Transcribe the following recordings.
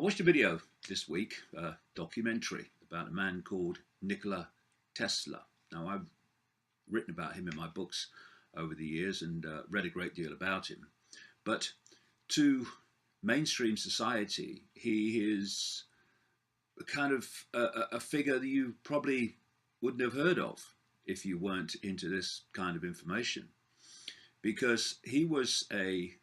I watched a video this week, a documentary about a man called Nikola Tesla. Now, I've written about him in my books over the years and read a great deal about him. But to mainstream society, he is a kind of a figure that you probably wouldn't have heard of if you weren't into this kind of information. Because he was a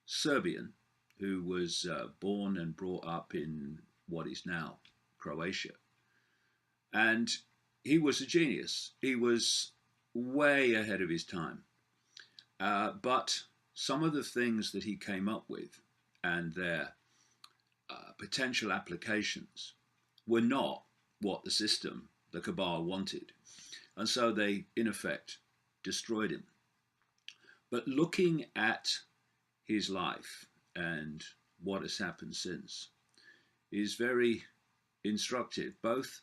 Serbian who was born and brought up in what is now Croatia. And he was a genius. He was way ahead of his time. But some of the things that he came up with and their potential applications were not what the system, the cabal, wanted. And so they, in effect, destroyed him. But looking at his life and what has happened since is very instructive, both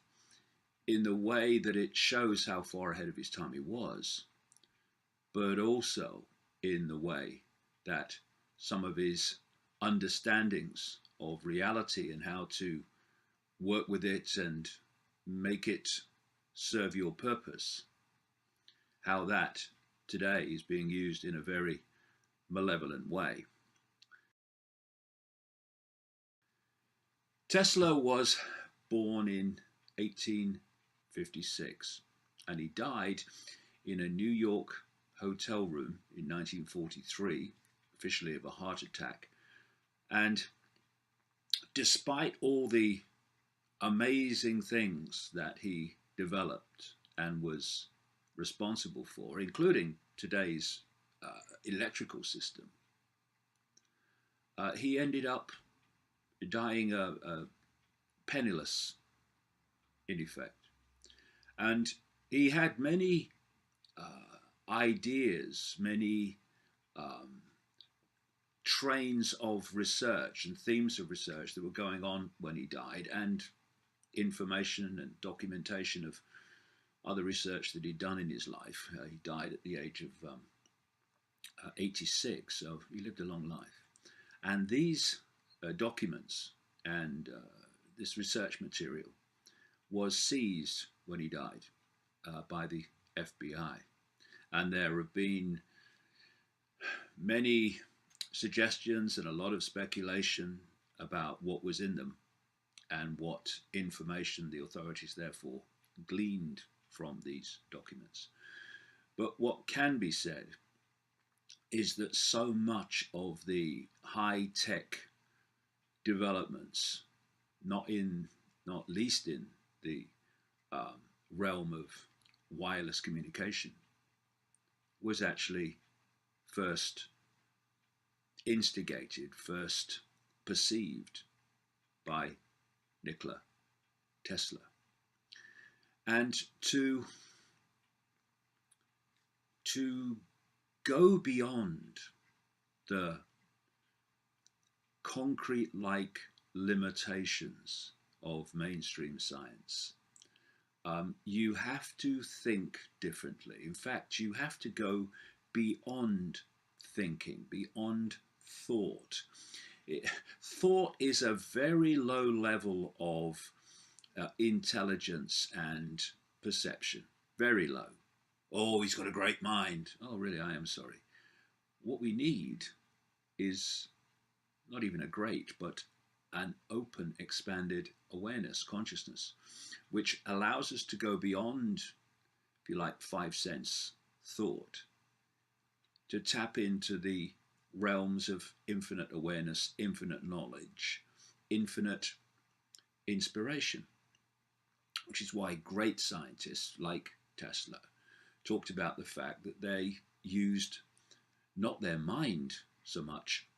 in the way that it shows how far ahead of his time he was, but also in the way that some of his understandings of reality and how to work with it and make it serve your purpose, how that today is being used in a very malevolent way. Tesla was born in 1856 and he died in a New York hotel room in 1943, officially of a heart attack. And despite all the amazing things that he developed and was responsible for, including today's electrical system, he ended up dying penniless, in effect. And he had many ideas, many trains of research and themes of research that were going on when he died, and information and documentation of other research that he'd done in his life. He died at the age of 86, so he lived a long life. And these documents and this research material was seized when he died by the FBI. And there have been many suggestions and a lot of speculation about what was in them and what information the authorities therefore gleaned from these documents. But what can be said is that so much of the high-tech developments, not least in the realm of wireless communication, was actually first instigated, first perceived by Nikola Tesla. And to go beyond the concrete-like limitations of mainstream science, you have to think differently. In fact, you have to go beyond thinking, beyond thought. Thought is a very low level of intelligence and perception, very low. Oh, he's got a great mind. Oh, really, I am sorry. What we need is not even a great, but an open, expanded awareness, consciousness, which allows us to go beyond, if you like, 5 sense thought, to tap into the realms of infinite awareness, infinite knowledge, infinite inspiration, which is why great scientists like Tesla talked about the fact that they used not their mind so much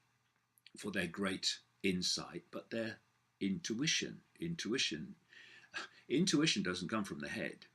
for their great insight, but their intuition. Intuition doesn't come from the head.